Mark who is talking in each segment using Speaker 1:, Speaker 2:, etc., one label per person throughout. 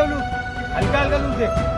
Speaker 1: बोलू हलका हलका तुमचे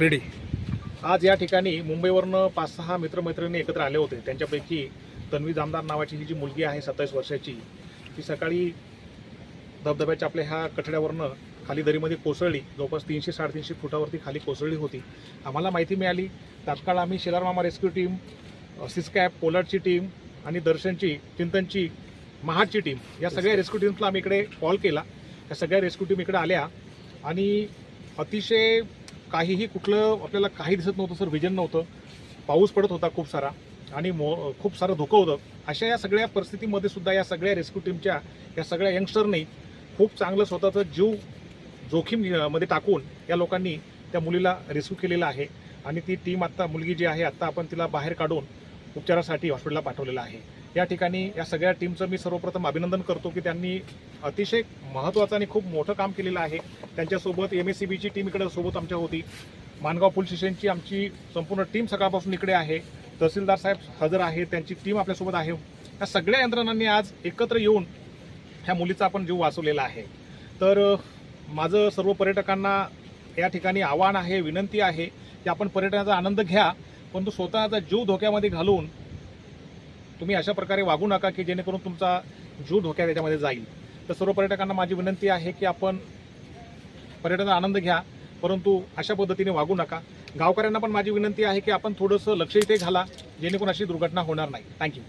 Speaker 2: रेडी। आज या ठिकाणी मुंबईवरनं 5-6 मित्रमैत्रिणी एकत्र आले होते। त्यांच्यापैकी तन्वी जामदार नावाची ही जी मुलगी आहे 27 वर्षाची, ती सकाळी धबधब्याच्या आपल्या ह्या कठड्यावरनं खाली दरीमध्ये कोसळली। जवळपास 300-350 फुटावरती खाली कोसळली होती। आम्हाला माहिती मिळाली, तात्काळ आम्ही शेलार मामा रेस्क्यू टीम, सिस्कॅप, पोलार्डची टीम आणि दर्शनची, चिंतनची, महाडची टीम, या सगळ्या रेस्क्यू टीम्सला आम्ही इकडे कॉल केला। या सगळ्या रेस्क्यू टीम इकडे आल्या आणि अतिशय काहीही कुठलं आपल्याला काही दिसत नव्हतं सर, विजन नव्हतं, पाऊस पडत होता खूप सारा आणि खूप सारं धोकं होतं। अशा या सगळ्या परिस्थितीमध्ये सुद्धा या सगळ्या रेस्क्यू टीमच्या या सगळ्या यंगस्टरनी खूप चांगलं स्वतःचं जीव जोखीममध्ये टाकून या लोकांनी त्या मुलीला रेस्क्यू केलेलं आहे आणि ती टीम आत्ता, मुलगी जी आहे आत्ता आपण तिला बाहेर काढून उपचारासाठी हॉस्पिटलला पाठवलेलं आहे। या ठिकाणी या सगळ्या टीमचं मी सर्वप्रथम अभिनंदन करतो की त्यांनी अतिशय महत्त्वाचं आणि खूप मोठं काम केलेलं आहे। त्यांच्यासोबत MSCBची टीम इकडे सोबत आमच्या होती, माणगाव पोलीस स्टेशनची आमची संपूर्ण टीम सकाळपासून इकडे आहे, तहसीलदार साहेब हजर आहेत, त्यांची टीम आपल्यासोबत आहे। या सगळ्या यंत्रणांनी आज एकत्र येऊन ह्या मुलीचा आपण जीव वाचवलेला आहे। तर माझं सर्व पर्यटकांना या ठिकाणी आव्हान आहे, विनंती आहे की आपण पर्यटनाचा आनंद घ्या, परंतु स्वतःचा जीव धोक्यामध्ये घालून तुम्ही अशा प्रकारे वागू नका की जेणेकरून तुमचा जीव धोक्यात याच्यामध्ये जाईल। तर सर्व पर्यटकांना माझी विनंती आहे की आपण पर्यटनाचा आनंद घ्या, परंतु अशा पद्धतीने वागू नका। गावकऱ्यांना पण माझी विनंती आहे की आपण थोडंसं लक्ष इथे घाला, जेणेकरून अशी दुर्घटना होणार नाही। थँक्यू।